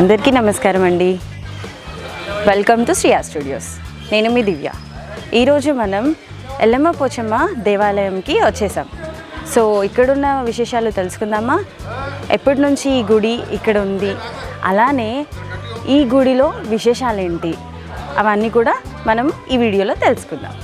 అందరికీ నమస్కారం అండి. Welcome to Shriya studios. నేను మీ దివ్య. ఈరోజు మనం ఎల్లమ్మ పోచమ్మ దేవాలయంకి వచ్చేసాం. సో ఇక్కడున్న విశేషాలు తెలుసుకుందామా? ఎప్పటి నుంచి ఈ గుడి ఇక్కడ ఉంది, అలానే ఈ గుడిలో విశేషాలు ఏంటి, అవన్నీ కూడా మనం ఈ వీడియోలో తెలుసుకుందాం.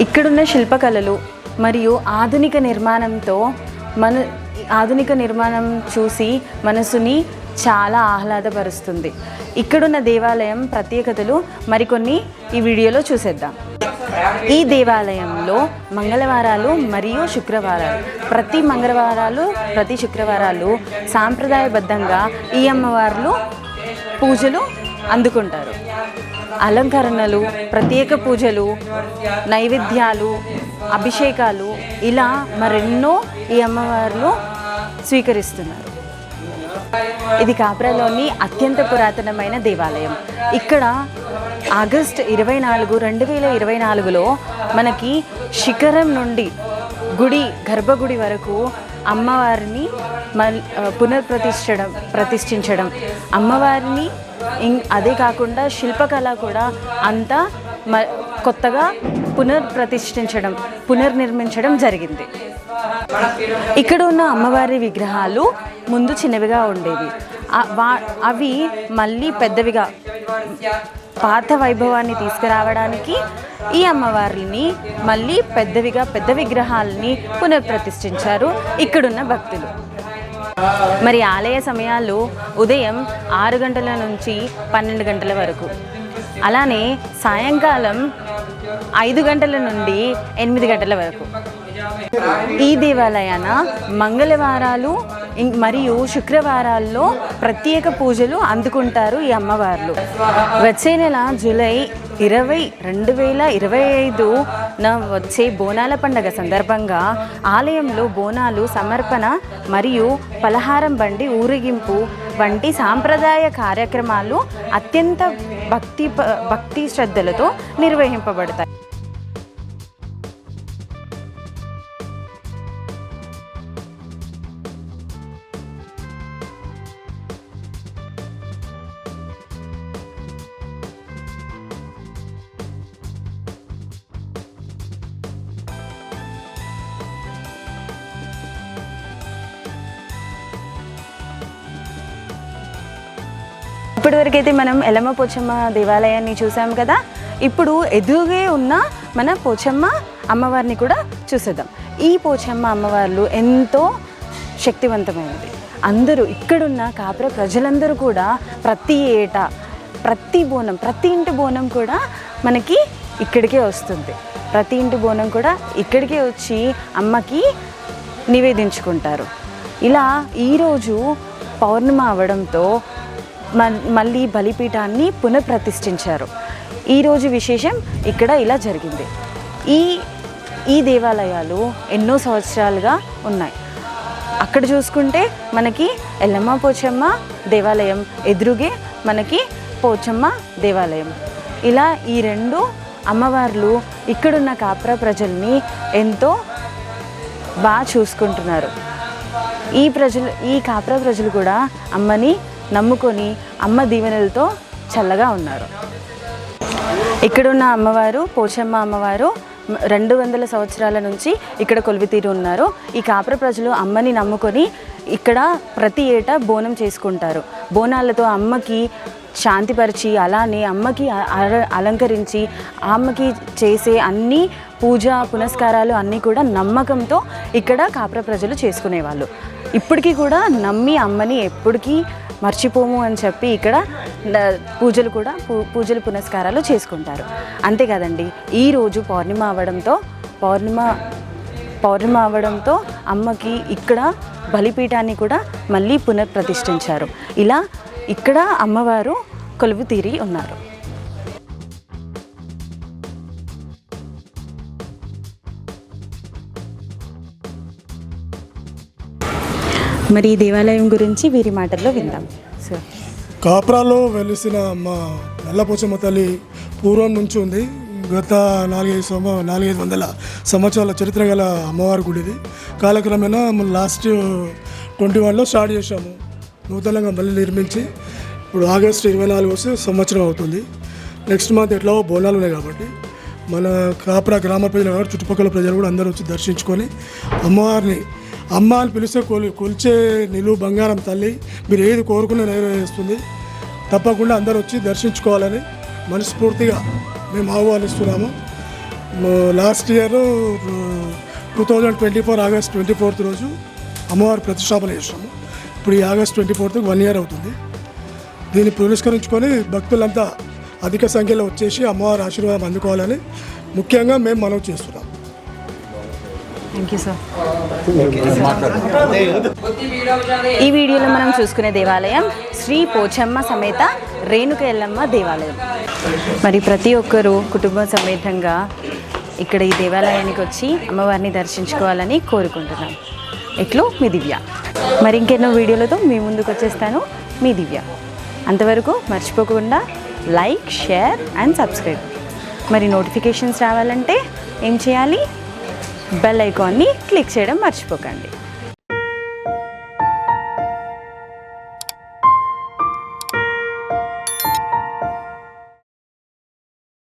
ఇక్కడున్న శిల్పకళలు మరియు ఆధునిక నిర్మాణం చూసి మనసుని చాలా ఆహ్లాదపరుస్తుంది. ఇక్కడున్న దేవాలయం ప్రత్యేకతలు మరికొన్ని ఈ వీడియోలో చూసేద్దాం. ఈ దేవాలయంలో మంగళవారాలు మరియు శుక్రవారాలు, ప్రతి శుక్రవారాలు సాంప్రదాయబద్ధంగా ఈ అమ్మవార్లు పూజలు అందుకుంటారు. అలంకరణలు, ప్రత్యేక పూజలు, నైవేద్యాలు, అభిషేకాలు ఇలా మరెన్నో ఈ అమ్మవార్లు స్వీకరిస్తున్నారు. ఇది కాప్రాలోని అత్యంత పురాతనమైన దేవాలయం. ఇక్కడ ఆగస్టు 24, 2024లో మనకి శిఖరం నుండి గర్భగుడి వరకు అమ్మవారిని ప్రతిష్ఠించడం, అమ్మవారిని అదే కాకుండా శిల్పకళ కూడా అంతా కొత్తగా పునర్నిర్మించడం జరిగింది. ఇక్కడ ఉన్న అమ్మవారి విగ్రహాలు ముందు చిన్నవిగా ఉండేవి. అవి మళ్ళీ పెద్దవిగా పాత వైభవాన్ని తీసుకురావడానికి ఈ అమ్మవారిని మళ్ళీ పెద్ద విగ్రహాలని పునర్ప్రతిష్ఠించారు ఇక్కడున్న భక్తులు. మరి ఆలయ సమయాలు ఉదయం 6 గంటల నుంచి 12 గంటల వరకు, అలానే సాయంకాలం 5 గంటల నుండి 8 గంటల వరకు. ఈ దేవాలయాన మంగళవారాలు మరియు శుక్రవారాల్లో ప్రత్యేక పూజలు అందుకుంటారు ఈ అమ్మవార్లు. వచ్చే నెల జూలై 20, 2025న వచ్చే బోనాల పండుగ సందర్భంగా ఆలయంలో బోనాలు సమర్పణ మరియు పలహారం బండి ఊరేగింపు వంటి సాంప్రదాయ కార్యక్రమాలు అత్యంత భక్తి శ్రద్ధలతో నిర్వహింపబడతాయి. ఇప్పటివరకైతే మనం ఎల్లమ్మ పోచమ్మ దేవాలయాన్ని చూసాం కదా. ఇప్పుడు ఎదురుగా ఉన్న మన పోచమ్మ అమ్మవారిని కూడా చూసేద్దాం. ఈ పోచమ్మ అమ్మవార్లు ఎంతో శక్తివంతమైనది. అందరూ ఇక్కడున్న కాపుర ప్రజలందరూ కూడా ప్రతి ఏటా ప్రతి ఇంటి బోనం కూడా మనకి ఇక్కడికే వస్తుంది. ప్రతి ఇంటి బోనం కూడా ఇక్కడికే వచ్చి అమ్మకి నివేదించుకుంటారు. ఇలా ఈరోజు పౌర్ణమి అవడంతో మళ్ళీ బలిపీఠాన్ని పునఃప్రతిష్ఠించారు. ఈరోజు విశేషం ఇక్కడ ఇలా జరిగింది. ఈ దేవాలయాలు ఎన్నో సంవత్సరాలుగా ఉన్నాయి. అక్కడ చూసుకుంటే మనకి ఎల్లమ్మ పోచమ్మ దేవాలయం, ఎదురుగే మనకి పోచమ్మ దేవాలయం. ఇలా ఈ రెండు అమ్మవార్లు ఇక్కడున్న కాప్రా ప్రజల్ని ఎంతో బాగా చూసుకుంటున్నారు. ఈ కాప్రా ప్రజలు కూడా అమ్మని నమ్ముకొని అమ్మ దీవెనలతో చల్లగా ఉన్నారు. ఇక్కడున్న అమ్మవారు పోచమ్మ అమ్మవారు 200 సంవత్సరాల నుంచి ఇక్కడ కొలువుతీరి ఉన్నారు. ఈ కాప్ర ప్రజలు అమ్మని నమ్ముకొని ఇక్కడ ప్రతి ఏటా బోనం చేసుకుంటారు. బోనాలతో అమ్మకి శాంతిపరిచి, అలానే అమ్మకి అలంకరించి, అమ్మకి చేసే అన్ని పూజా పునస్కారాలు అన్నీ కూడా నమ్మకంతో ఇక్కడ కాప్ర ప్రజలు చేసుకునేవాళ్ళు. ఇప్పటికీ కూడా నమ్మి అమ్మని ఎప్పటికీ మర్చిపోము అని చెప్పి ఇక్కడ పూజలు పునస్కారాలు చేసుకుంటారు. అంతే కదండి, ఈరోజు పౌర్ణిమ అవ్వడంతో అమ్మకి ఇక్కడ బలిపీఠాన్ని కూడా మళ్ళీ పునఃప్రతిష్ఠించారు. ఇలా ఇక్కడ అమ్మవారు కొలువు తీరి ఉన్నారు. మరి ఈ దేవాలయం గురించి వీరి మాటల్లో విందాం. సార్, కాప్రాలో వెలిసిన మా నల్లపోచమ్మ తల్లి పూర్వం నుంచి ఉంది. గత 400-500 సంవత్సరాల చరిత్ర గల అమ్మవారి గుడిది. కాలక్రమేణా లాస్ట్ 21లో స్టార్ట్ చేశాము. నూతనంగా మళ్ళీ నిర్మించి ఇప్పుడు ఆగస్టు 24 వస్తే సంవత్సరం అవుతుంది. నెక్స్ట్ మంత్ ఎట్లాగో బోనాలు ఉన్నాయి కాబట్టి మన కాప్రా గ్రామ ప్రజలు కాబట్టి చుట్టుపక్కల ప్రజలు కూడా అందరూ వచ్చి దర్శించుకొని అమ్మవారిని అమ్మ అని పిలిస్తే కొలిచే నిలువు బంగారం తల్లి, మీరు ఏది కోరుకున్నా నెరవేరుస్తుంది. తప్పకుండా అందరూ వచ్చి దర్శించుకోవాలని మనస్ఫూర్తిగా మేము ఆహ్వానిస్తున్నాము. లాస్ట్ ఇయర్ 2024 ఆగస్ట్ 24 రోజు అమ్మవారి ప్రతిష్టాపన చేసాము. ఇప్పుడు ఈ ఆగస్ట్ 24 1 ఇయర్ అవుతుంది. దీన్ని పురస్కరించుకొని భక్తులంతా అధిక సంఖ్యలో వచ్చేసి అమ్మవారి ఆశీర్వాదం అందుకోవాలని ముఖ్యంగా మేము మనవి చేస్తున్నాం. Thank you sir. ఈ వీడియోలో మనం చూసుకునే దేవాలయం శ్రీ పోచమ్మ సమేత రేణుక ఎల్లమ్మ దేవాలయం. మరి ప్రతి ఒక్కరూ కుటుంబ సమేతంగా ఇక్కడ ఈ దేవాలయానికి వచ్చి అమ్మవారిని దర్శించుకోవాలని కోరుకుంటున్నాం. ఇట్లు మీ దివ్య. మరి ఇంకెన్నో వీడియోలతో మీ ముందుకు వచ్చేస్తాను. మీ దివ్య. అంతవరకు మర్చిపోకుండా లైక్, షేర్ అండ్ సబ్స్క్రైబ్. మరి నోటిఫికేషన్స్ రావాలంటే ఏం చేయాలి? బెల్ ఐకాన్ని క్లిక్ చేయడం మర్చిపోకండి.